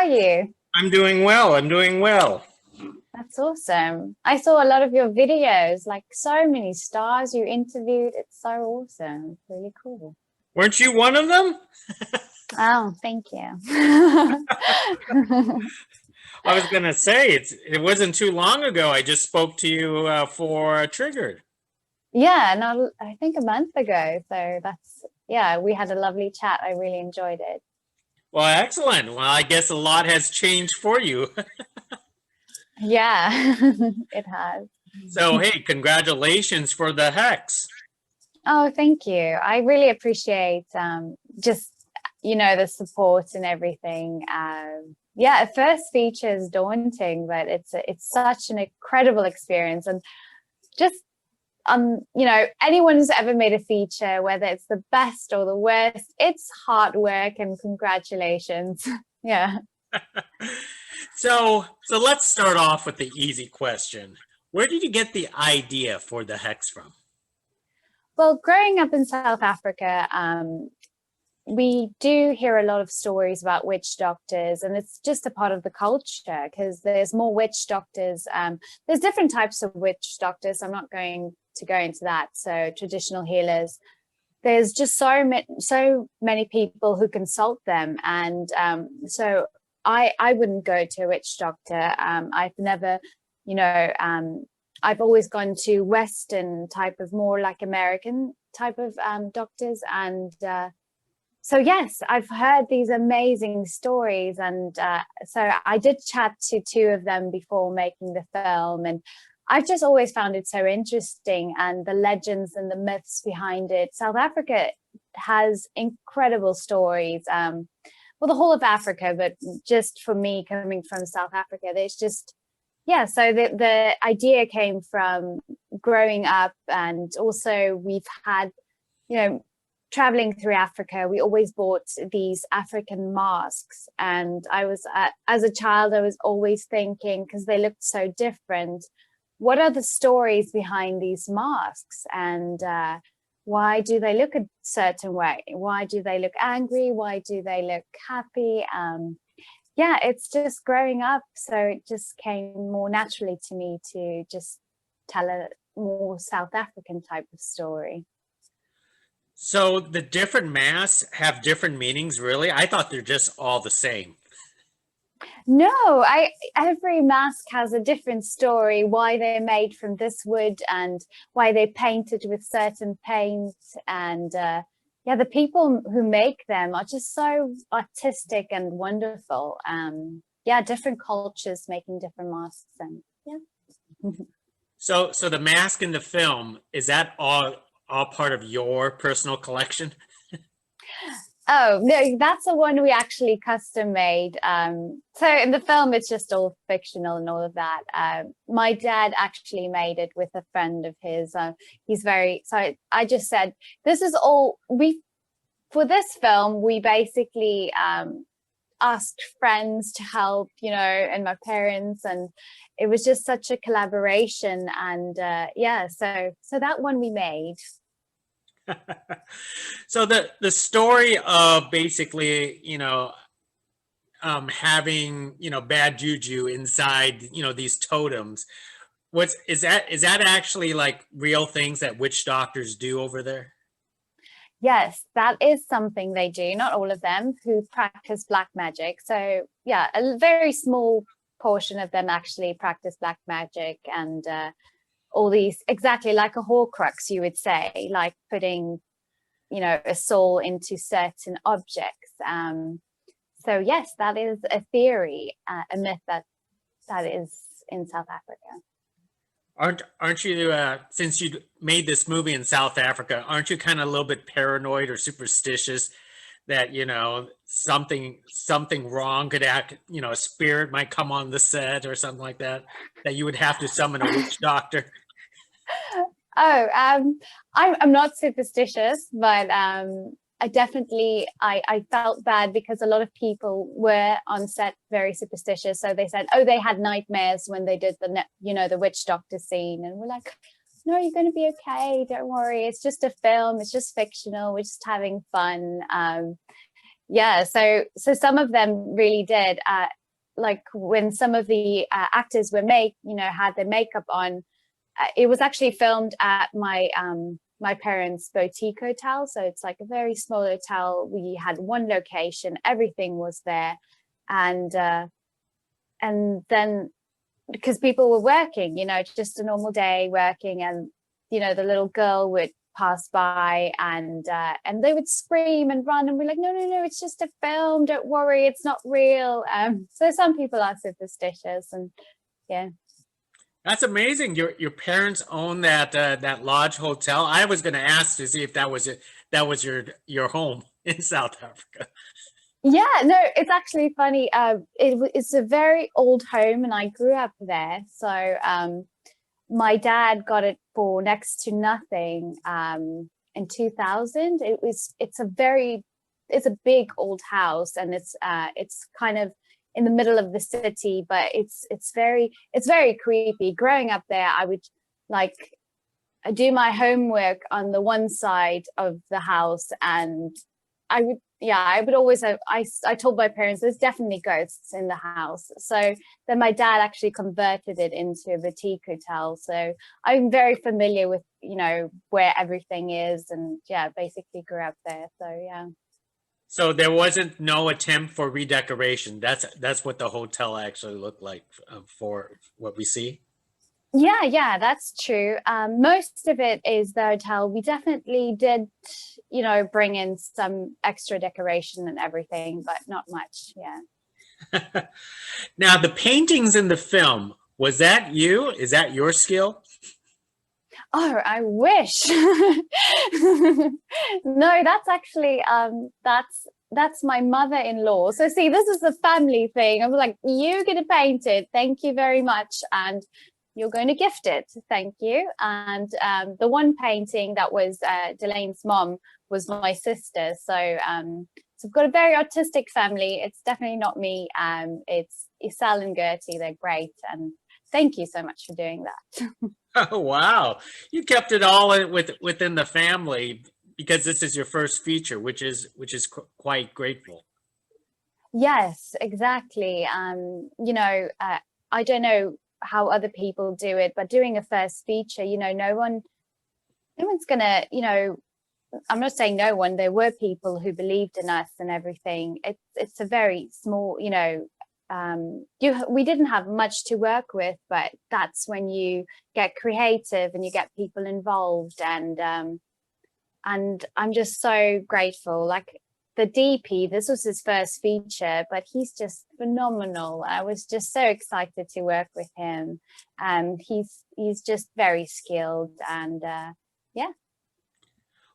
are you? I'm doing well. I'm doing well. That's awesome. I saw a lot of your videos, like so many stars you interviewed. It's so awesome. It's really cool. Weren't you one of them? Oh, thank you. I was gonna say it wasn't too long ago. I just spoke to you for Triggered. Yeah, no, I think a month ago. So yeah, we had a lovely chat. I really enjoyed it. Well, excellent. Well, I guess a lot has changed for you. Yeah, it has. So, hey, congratulations for the Hex. Oh, thank you. I really appreciate just the support and everything. Yeah, at first feature is daunting, but it's such an incredible experience, and just anyone who's ever made a feature, whether it's the best or the worst, it's hard work, and congratulations. Yeah. So let's start off with the easy question. Where did you get the idea for the Hex from? Well, growing up in South Africa, we do hear a lot of stories about witch doctors, and it's just a part of the culture because there's more witch doctors. There's different types of witch doctors. I'm not going to go into that. So traditional healers, there's just so many people who consult them, and so I wouldn't go to a witch doctor. I've never, you know, I've always gone to Western type of, more like American type of doctors, and so yes, I've heard these amazing stories, and so I did chat to two of them before making the film, and I've just always found it so interesting, and the legends and the myths behind it. South Africa has incredible stories. Well, the whole of Africa, but just for me coming from South Africa, there's just, yeah. So the idea came from growing up, and also we've had, traveling through Africa, we always bought these African masks. And I was, as a child, I was always thinking, because they looked so different, what are the stories behind these masks? And why do they look a certain way? Why do they look angry? Why do they look happy? Yeah, it's just growing up. So it just came more naturally to me to just tell a more South African type of story. So the different masks have different meanings, really? I thought they're just all the same. No, I every mask has a different story, why they're made from this wood and why they're painted with certain paint. And yeah, the people who make them are just so artistic and wonderful. Yeah, different cultures making different masks, and yeah. So the mask in the film, is that all part of your personal collection? Oh, no, that's the one we actually custom made. So in the film, it's just all fictional and all of that. My dad actually made it with a friend of his. He's very, so I just said, this is all for this film, we basically asked friends to help, and my parents, and it was just such a collaboration. And yeah, so that one we made. So the story of basically, having, bad juju inside, these totems. What's is that actually like real things that witch doctors do over there? Yes, that is something they do. Not all of them who practice black magic. So yeah, a very small portion of them actually practice black magic, and all these, exactly like a Horcrux, you would say, like putting, a soul into certain objects. So yes, that is a theory, a myth that is in South Africa. Aren't you since you made this movie in South Africa, aren't you kind of a little bit paranoid or superstitious that something wrong could act, a spirit might come on the set or something like that, that you would have to summon a witch doctor? Oh, I'm not superstitious, but I felt bad because a lot of people were on set very superstitious. So they said, oh, they had nightmares when they did the witch doctor scene, and we're like, no, you're going to be okay. Don't worry. It's just a film. It's just fictional. We're just having fun. Yeah, so some of them really did. Like when some of the actors were had their makeup on, it was actually filmed at my parents' boutique hotel. So it's like a very small hotel. We had one location, everything was there, and then because people were working, just a normal day working, and the little girl would pass by and they would scream and run, and we're like, no, it's just a film, don't worry, it's not real. So some people are superstitious, and yeah. That's amazing. Your parents own that lodge hotel. I was going to ask to see if that was your home in South Africa. Yeah, no, it's actually funny. It's a very old home, and I grew up there. So my dad got it for next to nothing in 2000. It's a big old house, and it's kind of in the middle of the city, but it's very creepy. Growing up there, I would like do my homework on the one side of the house, and I would always have, I told my parents there's definitely ghosts in the house. So then my dad actually converted it into a boutique hotel. So I'm very familiar with, where everything is, and yeah, basically grew up there. So yeah. So there wasn't no attempt for redecoration. That's what the hotel actually looked like for what we see. Yeah, that's true. Most of it is the hotel. We definitely did, bring in some extra decoration and everything, but not much. Yeah. Now, the paintings in the film, was that you? Is that your skill? Oh, I wish. No, that's actually that's my mother-in-law. So see, this is a family thing. I'm like, you're gonna paint it. Thank you very much. And you're going to gift it. Thank you. And the one painting that was Delaine's mom was my sister. So so I've got a very artistic family. It's definitely not me. It's Isal and Gertie. They're great. And thank you so much for doing that. Oh, wow. You kept it all within the family because this is your first feature, which is quite grateful. Yes, exactly. I don't know how other people do it, but doing a first feature, no one's gonna, I'm not saying no one, there were people who believed in us and everything. It's a very small, we didn't have much to work with, but that's when you get creative and you get people involved, and I'm just so grateful. Like the DP, this was his first feature, but he's just phenomenal. I was just so excited to work with him. He's just very skilled, and yeah.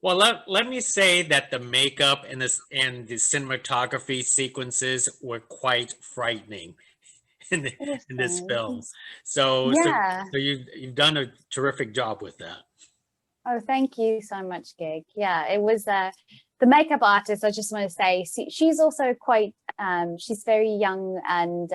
Well, let me say that the makeup and the cinematography sequences were quite frightening in this film. So Yeah. so you've done a terrific job with that. Oh, thank you so much, Gig. Yeah, it was the makeup artist. I just want to say she's also quite she's very young and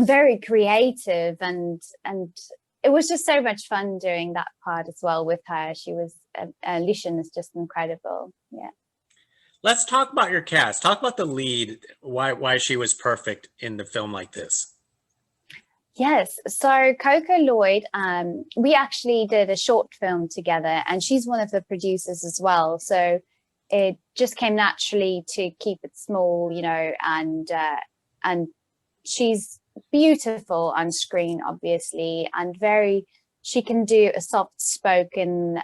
very creative, and it was just so much fun doing that part as well with her. She was Lishan is just incredible. Yeah. Let's talk about your cast. Talk about the lead. Why she was perfect in the film like this. Yes. So Coco Lloyd, we actually did a short film together, and she's one of the producers as well. So it just came naturally to keep it small, and she's beautiful on screen, obviously, and she can do a soft-spoken,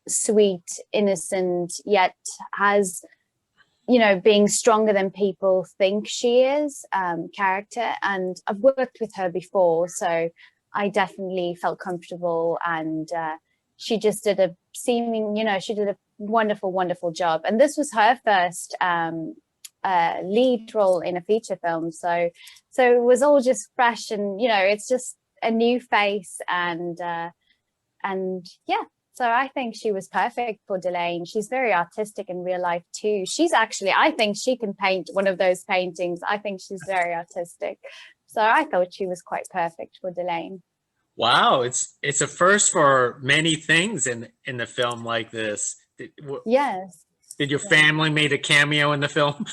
sweet, innocent, yet has, being stronger than people think she is, character. And I've worked with her before, so I definitely felt comfortable, and she just did she did a wonderful job. And this was her first lead role in a feature film, so it was all just fresh, and it's just a new face, and yeah. So I think she was perfect for Delaine. She's very artistic in real life too. I think she can paint one of those paintings. I think she's very artistic. So I thought she was quite perfect for Delaine. Wow, it's a first for many things in the film like this. Yes. Did your Yeah. family made a cameo in the film?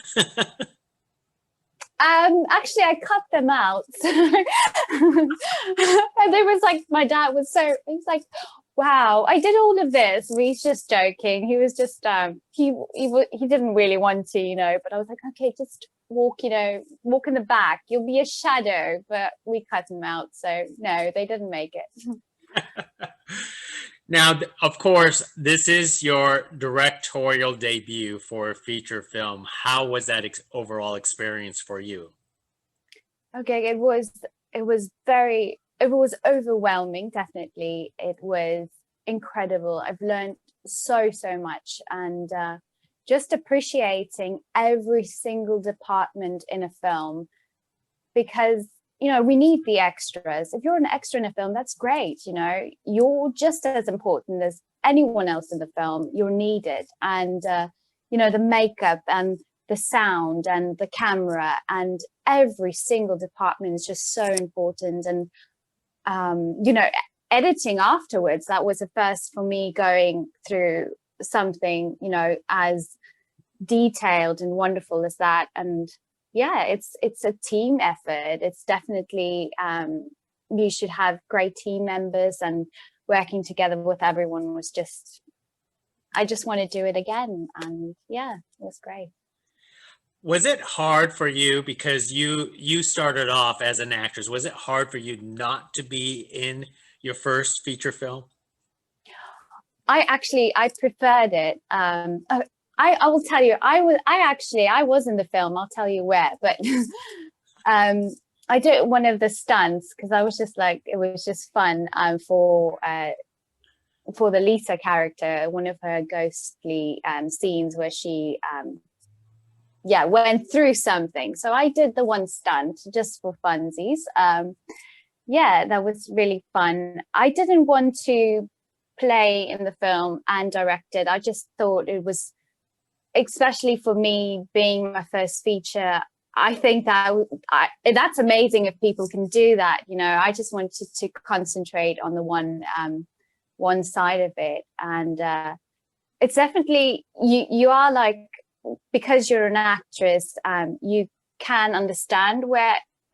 Actually, I cut them out. And it was like, my dad was he's like, wow, I did all of this. He's just joking. He was just, he didn't really want to, you know, but I was like, okay, just walk, you know, walk in the back. You'll be a shadow, but we cut him out. So no, they didn't make it. Now, of course, this is your directorial debut for a feature film. How was that overall experience for you? Okay, it was overwhelming, definitely. It was incredible. I've learned so much, and just appreciating every single department in a film, because you know we need the extras. If you're an extra in a film, that's great, you know, you're just as important as anyone else in the film. You're needed. And you know, the makeup and the sound and the camera and every single department is just so important. And you know, editing afterwards, that was a first for me, going through something, you know, as detailed and wonderful as that. And yeah, it's a team effort. It's definitely you should have great team members, and working together with everyone was just, I just want to do it again. And yeah, it was great. Was it hard for you, because you started off as an actress, was it hard for you not to be in your first feature film? I preferred it. I will tell you, I was in the film. I'll tell you where, but I did one of the stunts because I was just like, it was just fun for the Lisa character, one of her ghostly scenes where she went through something. So I did the one stunt just for funsies. Yeah, that was really fun. I didn't want to play in the film and direct it. I just thought it was, especially for me being my first feature, I think that that's amazing if people can do that. You know, I just wanted to concentrate on the one side of it. And it's definitely, you are like, because you're an actress, you can understand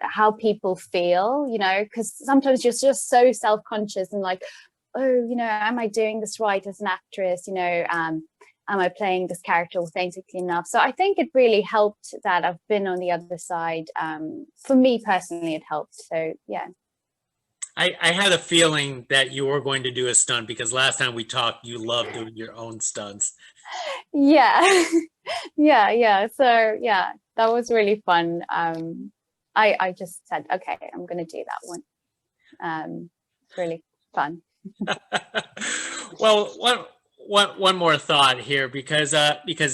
how people feel, you know, because sometimes you're just so self-conscious and like, oh, you know, am I doing this right as an actress? You know, am I playing this character authentically enough? So I think it really helped that I've been on the other side. For me personally, it helped. So yeah. I had a feeling that you were going to do a stunt, because last time we talked, you loved doing your own stunts. Yeah. yeah. So yeah, that was really fun. I just said, okay, I'm going to do that one. It's really fun. Well, one more thought here, because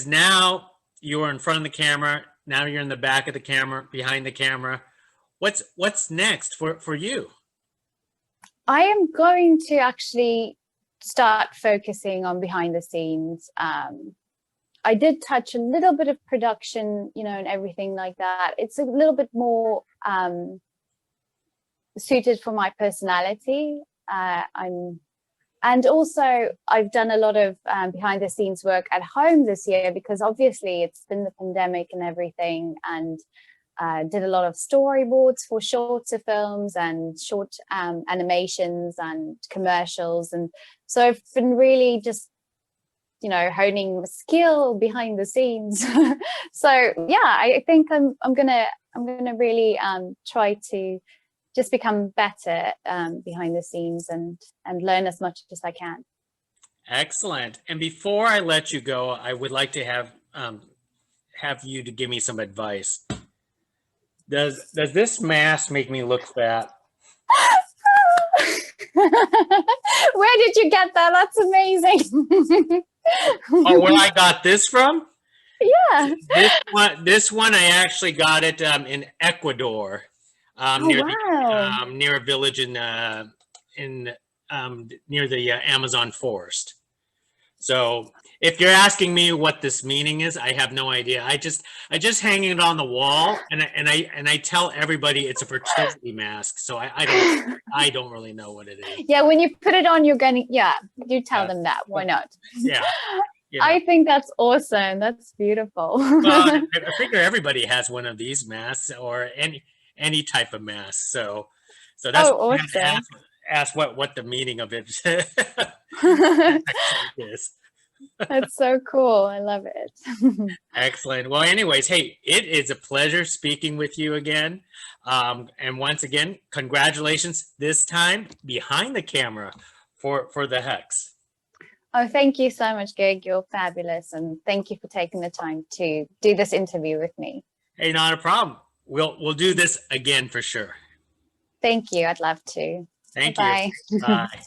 now you're in front of the camera, now you're in the back of the camera, behind the camera. What's next for you? I am going to actually start focusing on behind the scenes. I did touch a little bit of production, you know, and everything like that. It's a little bit more suited for my personality. And also I've done a lot of behind the scenes work at home this year, because obviously it's been the pandemic and everything, and did a lot of storyboards for shorter films and short animations and commercials. And so I've been really just, you know, honing my skill behind the scenes. So yeah, I think I'm gonna really try to just become better behind the scenes and learn as much as I can. Excellent. And before I let you go, I would like to have you to give me some advice. Does this mask make me look fat? Where did you get that? That's amazing. Oh, where I got this from? Yeah. This one I actually got it in Ecuador, near a village in near the Amazon forest. So if you're asking me what this meaning is, I have no idea. I just hang it on the wall, and I tell everybody it's a fertility mask. So I don't really know what it is. Yeah, when you put it on, you're gonna, you tell them that. Why not? Yeah. You know. I think that's awesome. That's beautiful. Well, I figure everybody has one of these masks or any type of mask. So that's Oh, why I had to awesome. ask what the meaning of it actually is. That's so cool. I love it. Excellent. Well, anyways, hey, it is a pleasure speaking with you again. And once again, congratulations this time behind the camera for the hex. Oh, thank you so much, Greg. You're fabulous. And thank you for taking the time to do this interview with me. Hey, not a problem. We'll do this again for sure. Thank you. I'd love to. Thank you. Bye-bye. Bye.